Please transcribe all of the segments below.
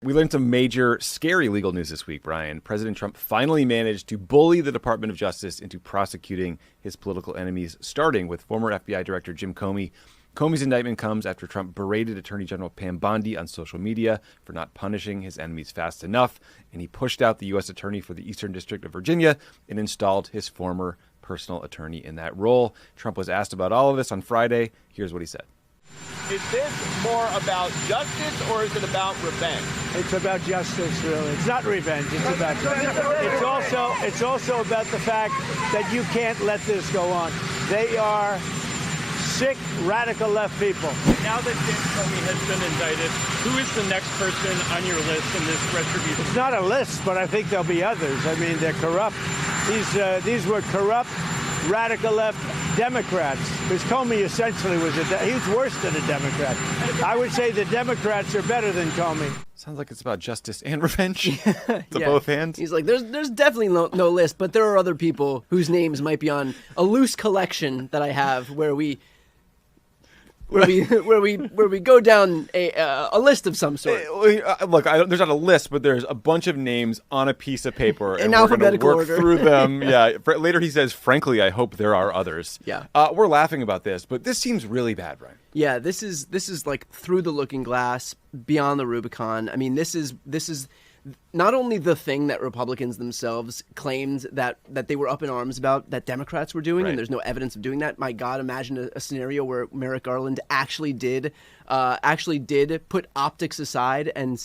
We learned some major, scary legal news this week, Brian. President Trump finally managed to bully the Department of Justice into prosecuting his political enemies, starting with former FBI Director Jim Comey. Comey's indictment comes after Trump berated Attorney General Pam Bondi on social media for not punishing his enemies fast enough, and he pushed out the U.S. Attorney for the Eastern District of Virginia and installed his former personal attorney in that role. Trump was asked about all of this on Friday. Here's what he said. Is this more about justice or is it about revenge? It's about justice, really. It's not revenge. It's about justice. It's also about the fact that you can't let this go on. They are sick, radical left people. Now that James Comey has been indicted, who is the next person on your list in this retribution? It's not a list, but I think there'll be others. I mean, they're corrupt. These were corrupt, radical left Democrats, because Comey essentially was he was worse than a Democrat. I would say the Democrats are better than Comey. Sounds like it's about justice and revenge to both hands. He's like, there's definitely no list, but there are other people whose names might be on a loose collection that I have where we go down a list of some sort. Look, there's not a list, but there's a bunch of names on a piece of paper, and we're going to work order. through them. Yeah. Later he says, frankly, I hope there are others. Yeah. We're laughing about this, but this seems really bad, Brian. Yeah, this is like through the looking glass, beyond the Rubicon. I mean, this is not only the thing that Republicans themselves claimed that they were up in arms about that Democrats were doing, right. And there's no evidence of doing that. My God, imagine a scenario where Merrick Garland actually did put optics aside and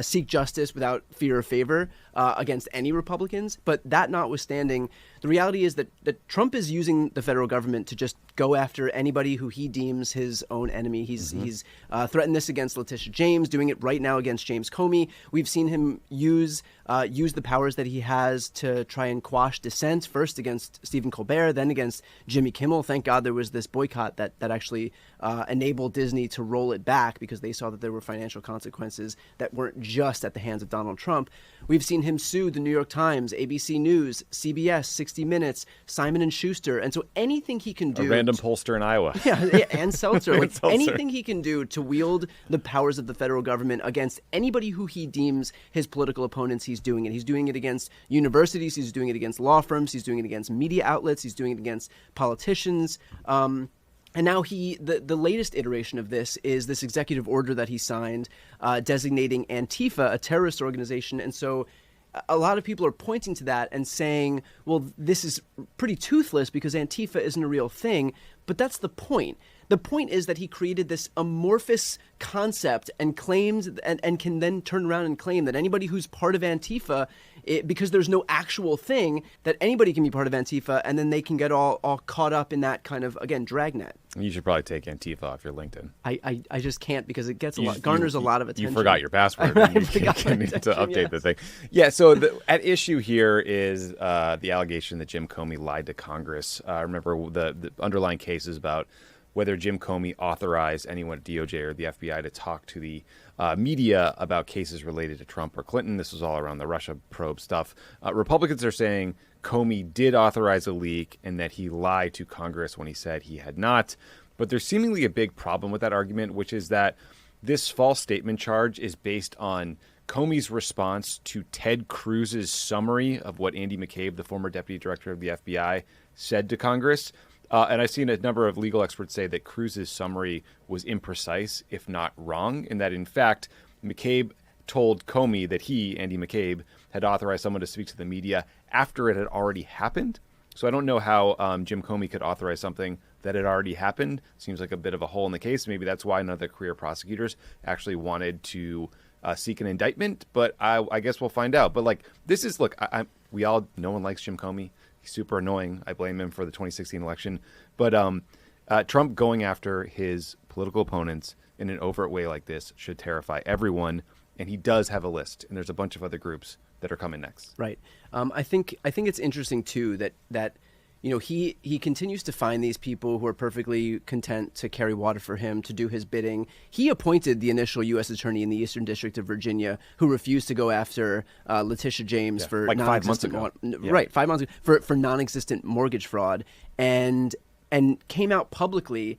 seek justice without fear or favor against any Republicans. But that notwithstanding, the reality is that Trump is using the federal government to just go after anybody who he deems his own enemy. He's threatened this against Letitia James, doing it right now against James Comey. We've seen him use the powers that he has to try and quash dissent, first against Stephen Colbert, then against Jimmy Kimmel. Thank God there was this boycott that actually enabled Disney to roll it back because they saw that there were financial consequences that weren't just at the hands of Donald Trump. We've seen him sue the New York Times, ABC News, CBS, 60 Minutes, Simon & Schuster. And so anything he can do... A random pollster in Iowa. Yeah, and Seltzer. Like anything he can do to wield the powers of the federal government against anybody who he deems his political opponents, he's doing it. He's doing it against universities. He's doing it against law firms. He's doing it against media outlets. He's doing it against politicians. And now the latest iteration of this is this executive order that he signed designating Antifa a terrorist organization. And so a lot of people are pointing to that and saying, well, this is pretty toothless because Antifa isn't a real thing. But that's the point. The point is that he created this amorphous concept and claims and can then turn around and claim that anybody who's part of Antifa, because there's no actual thing, that anybody can be part of Antifa, and then they can get all caught up in that kind of, again, dragnet. You should probably take Antifa off your LinkedIn. I just can't because it gets garners a lot of attention. You forgot your password. You need to update the thing. Yeah, so at issue here is the allegation that Jim Comey lied to Congress. Remember the underlying case is about whether Jim Comey authorized anyone at DOJ or the FBI to talk to the media about cases related to Trump or Clinton. This was all around the Russia probe stuff. Republicans are saying Comey did authorize a leak and that he lied to Congress when he said he had not. But there's seemingly a big problem with that argument, which is that this false statement charge is based on Comey's response to Ted Cruz's summary of what Andy McCabe, the former deputy director of the FBI, said to Congress. And I've seen a number of legal experts say that Cruz's summary was imprecise, if not wrong, and that, in fact, McCabe told Comey that he, Andy McCabe, had authorized someone to speak to the media after it had already happened. So I don't know how Jim Comey could authorize something that had already happened. Seems like a bit of a hole in the case. Maybe that's why none of the career prosecutors actually wanted to seek an indictment. But I guess we'll find out. But, like, this is, look, no one likes Jim Comey. He's super annoying. I blame him for the 2016 election. But Trump going after his political opponents in an overt way like this should terrify everyone. And he does have a list. And there's a bunch of other groups that are coming next. Right. I think it's interesting, too, that he continues to find these people who are perfectly content to carry water for him, to do his bidding. He appointed the initial U.S. attorney in the Eastern District of Virginia who refused to go after Letitia James for like 5 months ago. Right, 5 months ago, for non-existent mortgage fraud, and came out publicly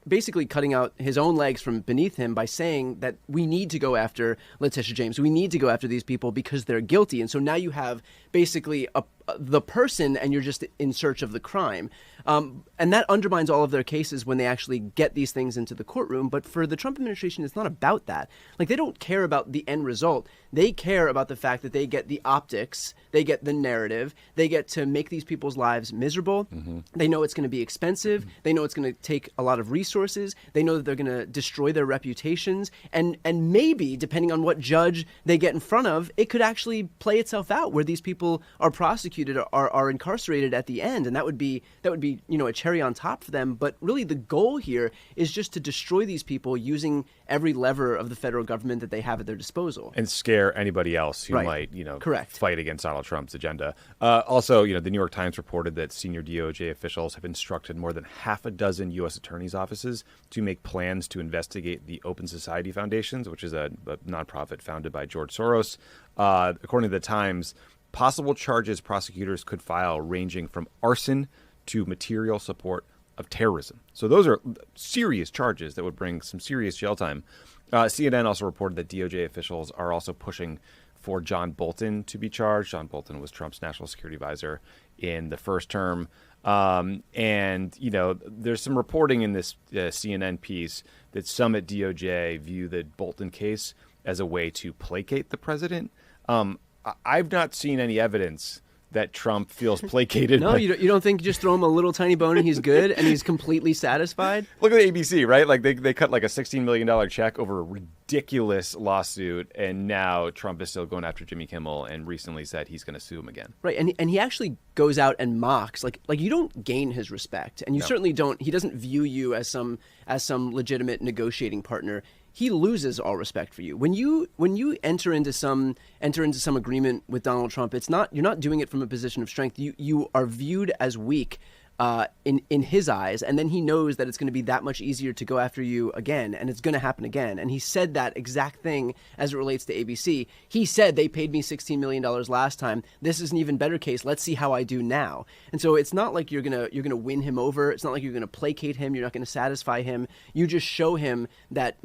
basically cutting out his own legs from beneath him by saying that we need to go after Letitia James. We need to go after these people because they're guilty. And so now you have basically the person and you're just in search of the crime. And that undermines all of their cases when they actually get these things into the courtroom. But for the Trump administration, it's not about that. Like, they don't care about the end result. They care about the fact that they get the optics, they get the narrative, they get to make these people's lives miserable. Mm-hmm. They know it's going to be expensive. Mm-hmm. They know it's going to take a lot of resources. They know that they're going to destroy their reputations. And maybe, depending on what judge they get in front of, it could actually play itself out where these people are prosecuted, are incarcerated at the end. And that would be a cherry on top for them. But really the goal here is just to destroy these people using every lever of the federal government that they have at their disposal. And scare anybody else who might, Correct. fight against Donald Trump's agenda. Also, the New York Times reported that senior DOJ officials have instructed more than half a dozen U.S. attorneys' offices to make plans to investigate the Open Society Foundations, which is a nonprofit founded by George Soros. According to the Times, possible charges prosecutors could file ranging from arson to material support of terrorism. So those are serious charges that would bring some serious jail time. CNN also reported that DOJ officials are also pushing for John Bolton to be charged. John Bolton was Trump's national security advisor in the first term. And there's some reporting in this CNN piece that some at DOJ view the Bolton case as a way to placate the president. I've not seen any evidence that Trump feels placated. No, you don't think you just throw him a little tiny bone and he's good and he's completely satisfied? Look at the ABC, right? Like they cut like a $16 million check over a ridiculous lawsuit, and now Trump is still going after Jimmy Kimmel and recently said he's going to sue him again. Right, and he actually goes out and mocks. Like you don't gain his respect, and you certainly don't. He doesn't view you as some legitimate negotiating partner. He loses all respect for you. When you enter into some agreement with Donald Trump, you're not doing it from a position of strength. You are viewed as weak in his eyes, and then he knows that it's going to be that much easier to go after you again, and it's going to happen again. And he said that exact thing as it relates to ABC. He said they paid me $16 million last time. This is an even better case. Let's see how I do now. And so it's not like you're gonna win him over. It's not like you're gonna placate him. You're not gonna satisfy him. You just show him that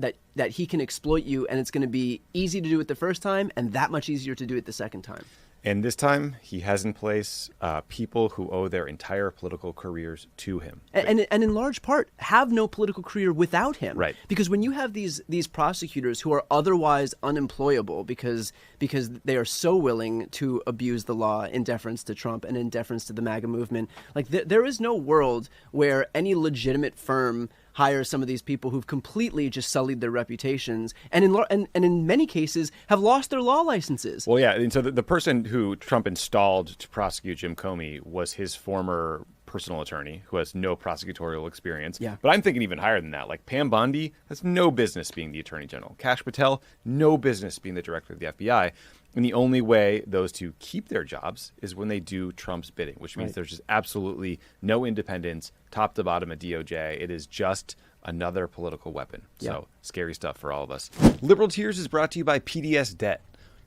he can exploit you, and it's going to be easy to do it the first time and that much easier to do it the second time. And this time, he has in place people who owe their entire political careers to him. And in large part, have no political career without him. Right. Because when you have these prosecutors who are otherwise unemployable because they are so willing to abuse the law in deference to Trump and in deference to the MAGA movement, like there is no world where any legitimate firm hire some of these people who've completely just sullied their reputations and in many cases have lost their law licenses. Well, yeah. And so the person who Trump installed to prosecute Jim Comey was his former personal attorney who has no prosecutorial experience. Yeah. But I'm thinking even higher than that. Like Pam Bondi has no business being the attorney general. Kash Patel, no business being the director of the FBI. And the only way those two keep their jobs is when they do Trump's bidding, which means there's just absolutely no independence, top to bottom at DOJ. It is just another political weapon. So scary stuff for all of us. Liberal Tears is brought to you by PDS Debt.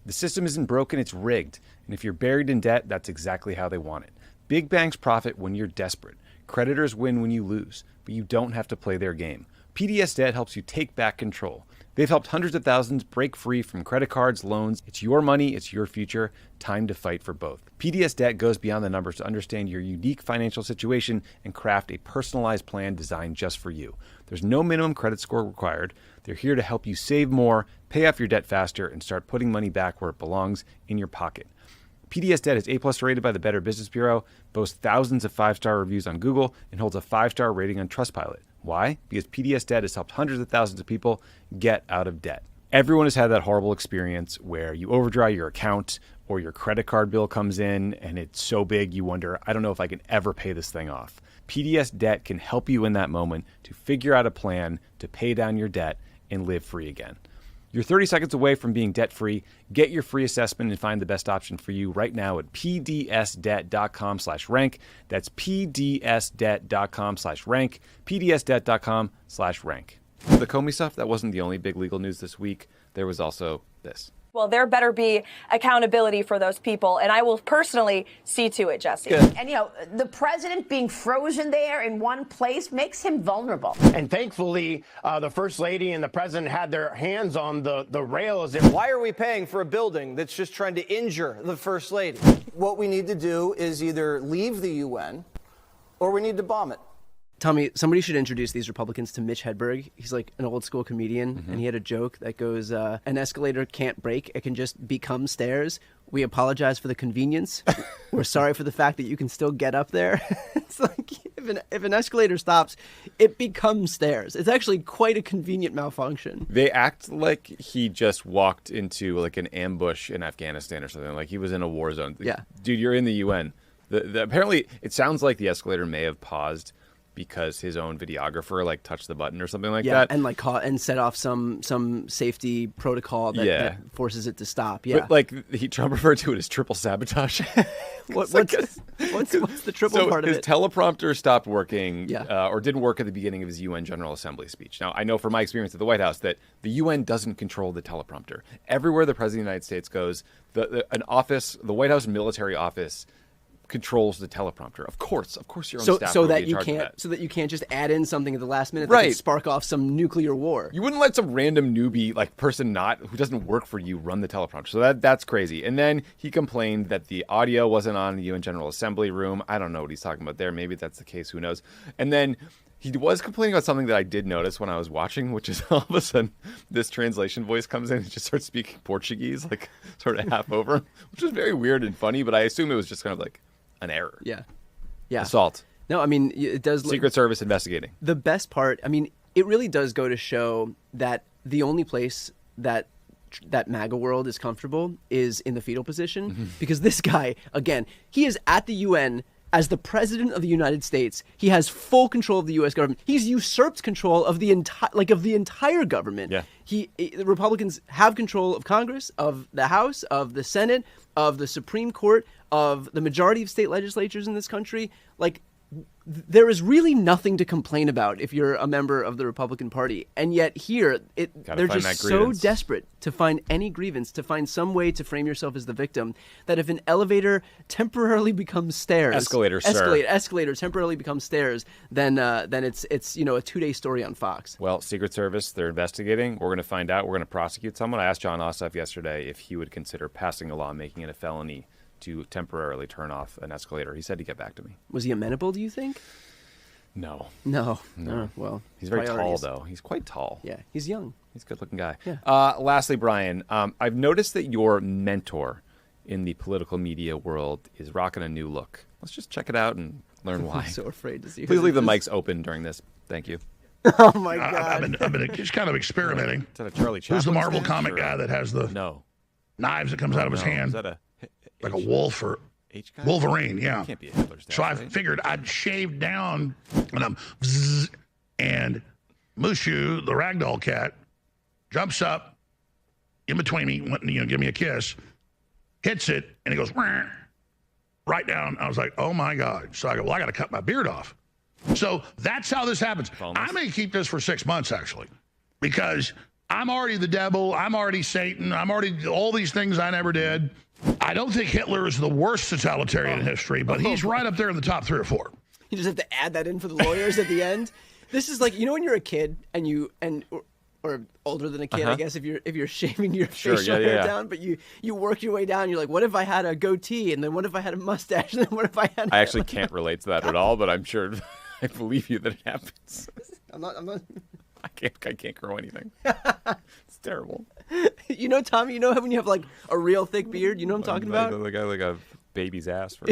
The system isn't broken, it's rigged. And if you're buried in debt, that's exactly how they want it. Big banks profit when you're desperate. Creditors win when you lose, but you don't have to play their game. PDS Debt helps you take back control. They've helped hundreds of thousands break free from credit cards, loans. It's your money, it's your future. Time to fight for both. PDS Debt goes beyond the numbers to understand your unique financial situation and craft a personalized plan designed just for you. There's no minimum credit score required. They're here to help you save more, pay off your debt faster, and start putting money back where it belongs, in your pocket. PDS Debt is A+ rated by the Better Business Bureau, boasts thousands of 5-star reviews on Google, and holds a 5-star rating on Trustpilot. Why? Because PDS Debt has helped hundreds of thousands of people get out of debt. Everyone has had that horrible experience where you overdraw your account or your credit card bill comes in and it's so big you wonder, I don't know if I can ever pay this thing off. PDS Debt can help you in that moment to figure out a plan to pay down your debt and live free again. You're 30 seconds away from being debt-free. Get your free assessment and find the best option for you right now at pdsdebt.com/rank. That's pdsdebt.com/rank. pdsdebt.com/rank. The Comey stuff, that wasn't the only big legal news this week. There was also this. Well, there better be accountability for those people, and I will personally see to it, Jesse. And, the president being frozen there in one place makes him vulnerable. And thankfully, the First Lady and the President had their hands on the rails. Why are we paying for a building that's just trying to injure the First Lady? What we need to do is either leave the UN or we need to bomb it. Tommy, somebody should introduce these Republicans to Mitch Hedberg. He's like an old school comedian, and he had a joke that goes, an escalator can't break, it can just become stairs. We apologize for the convenience. We're sorry for the fact that you can still get up there. It's like, if an escalator stops, it becomes stairs. It's actually quite a convenient malfunction. They act like he just walked into like an ambush in Afghanistan or something, like he was in a war zone. Yeah. Dude, you're in the UN. Apparently, it sounds like the escalator may have paused because his own videographer like touched the button or something like that. And like caught and set off some safety protocol that forces it to stop. Yeah. But like Trump referred to it as triple sabotage. What's the triple part of it? His teleprompter stopped working or didn't work at the beginning of his UN General Assembly speech. Now, I know from my experience at the White House that the UN doesn't control the teleprompter. Everywhere the President of the United States goes, the White House military office controls the teleprompter. Of course, your own staff so would that be in charge of that. So that you can't just add in something at the last minute that Right. could spark off some nuclear war. You wouldn't let some random newbie person who doesn't work for you run the teleprompter. So that's crazy. And then he complained that the audio wasn't on in the UN General Assembly room. I don't know what he's talking about there. Maybe that's the case. Who knows? And then he was complaining about something that I did notice when I was watching, which is all of a sudden this translation voice comes in and just starts speaking Portuguese, like sort of half over, which was very weird and funny. But I assume it was just kind of like an error. Yeah. Assault. No, I mean, it does look... Secret Service investigating. The best part, I mean, it really does go to show that the only place that MAGA world is comfortable is in the fetal position. Because this guy, again, he is at the UN as the President of the United States. He has full control of the U.S. government. He's usurped control of the entire government. Yeah. The Republicans have control of Congress, of the House, of the Senate, of the Supreme Court, of the majority of state legislatures in this country. Like, there is really nothing to complain about if you're a member of the Republican Party. And yet here, they're just so desperate to find any grievance, to find some way to frame yourself as the victim, that if an elevator temporarily becomes stairs... Escalator temporarily becomes stairs, then it's a 2-day story on Fox. Well, Secret Service, they're investigating. We're going to find out. We're going to prosecute someone. I asked John Ossoff yesterday if he would consider passing a law making it a felony to temporarily turn off an escalator. He said he'd get back to me. Was he amenable, do you think? No. Well, he's very tall, though. He's quite tall. Yeah, he's young. He's a good-looking guy. Yeah. Lastly, Brian, I've noticed that your mentor in the political media world is rocking a new look. Let's just check it out and learn why. I'm so afraid to see. Please leave the mics open during this. Thank you. Oh my God! I've been just kind of experimenting. Is that a Charlie Chaplin? Who's the Marvel stance, comic guy that has the knives that comes out of his hand? Is that a like a wolf or H guy? Wolverine? Yeah. Can't be a Hitler stash, So I right? figured I'd shave down and I'm and Mushu, the ragdoll cat, jumps up in between me, give me a kiss, hits it, and he goes right down. I was like, oh my God. So I go, well, I got to cut my beard off. So that's how this happens. I may keep this for 6 months, actually, because I'm already the devil. I'm already Satan. I'm already all these things I never did. I don't think Hitler is the worst totalitarian in history, but he's right up there in the top 3 or 4. You just have to add that in for the lawyers at the end. This is like, when you're a kid or older than a kid, I guess, if you're shaving your facial hair down, but you work your way down. You're like, what if I had a goatee, and then what if I had a mustache, and then what if I had? I actually can't relate to that at all, but I'm sure I believe you that it happens. I'm not. I can't grow anything. It's terrible. Tommy, when you have like a real thick beard, you know what I'm talking about? Like a baby's ass for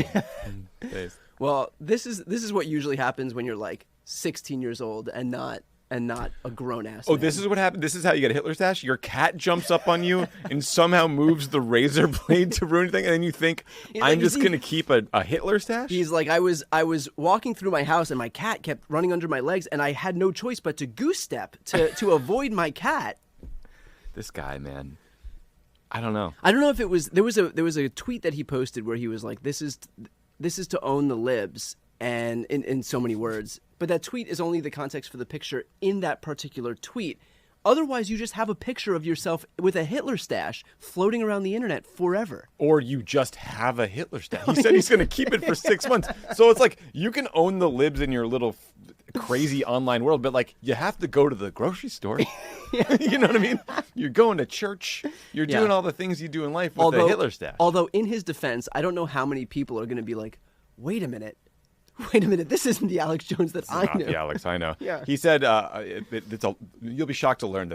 days. Well, this is what usually happens when you're like 16 years old and not a grown ass. Oh, this is what happened. This is how you get a Hitler stash. Your cat jumps up on you and somehow moves the razor blade to ruin anything, and then you think, I'm just gonna keep a Hitler stash. He's like, I was walking through my house and my cat kept running under my legs, and I had no choice but to goose step to avoid my cat. This guy, man. I don't know. I don't know if it was there was a tweet that he posted where he was like, this is to own the libs, and in so many words. But that tweet is only the context for the picture in that particular tweet. Otherwise, you just have a picture of yourself with a Hitler stash floating around the internet forever. Or you just have a Hitler stash. He said he's going to keep it for 6 months. So it's like you can own the libs in your little crazy online world, but like you have to go to the grocery store. You know what I mean? You're going to church. You're doing all the things you do in life with the Hitler stash. Although in his defense, I don't know how many people are going to be like, wait a minute, this isn't the Alex Jones that I Not knew. the Alex I know. Yeah. He said, you'll be shocked to learn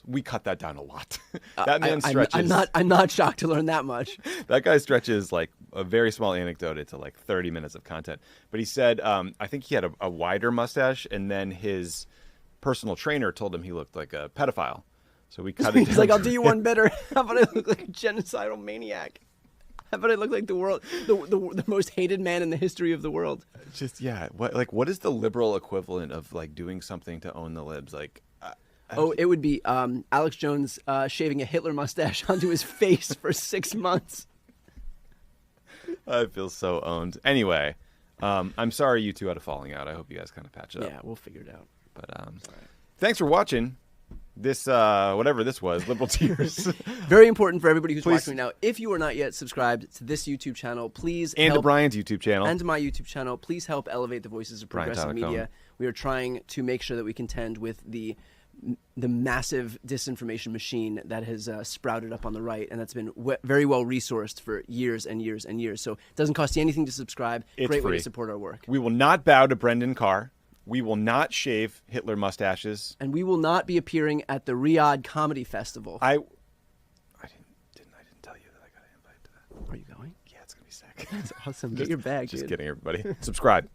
we cut that down a lot. That man stretches. I'm not shocked to learn that much. That guy stretches like a very small anecdote into like 30 minutes of content. But he said, I think he had a wider mustache, and then his personal trainer told him he looked like a pedophile. So we cut it down. He's like, I'll do you one better. How about I look like a genocidal maniac? How about I look like the most hated man in the history of the world? Just what is the liberal equivalent of like doing something to own the libs? Like, it would be Alex Jones shaving a Hitler mustache onto his face for 6 months. I feel so owned. Anyway, I'm sorry you two had a falling out. I hope you guys kind of patch it up. Yeah, we'll figure it out. But thanks for watching. This, whatever this was, Liberal Tears. Very important for everybody who's watching now. If you are not yet subscribed to this YouTube channel, please and help, to Brian's YouTube channel. And to my YouTube channel, please help elevate the voices of progressive media. Cohen. We are trying to make sure that we contend with the massive disinformation machine that has sprouted up on the right, and that's been very well resourced for years and years and years. So it doesn't cost you anything to subscribe. It's Great free. way to support our work. We will not bow to Brendan Carr. We will not shave Hitler mustaches. And we will not be appearing at the Riyadh Comedy Festival. I didn't tell you that I got an invite to that. Are you going? Yeah, it's going to be sick. That's awesome. Get your bag, Just dude. kidding, everybody. Subscribe.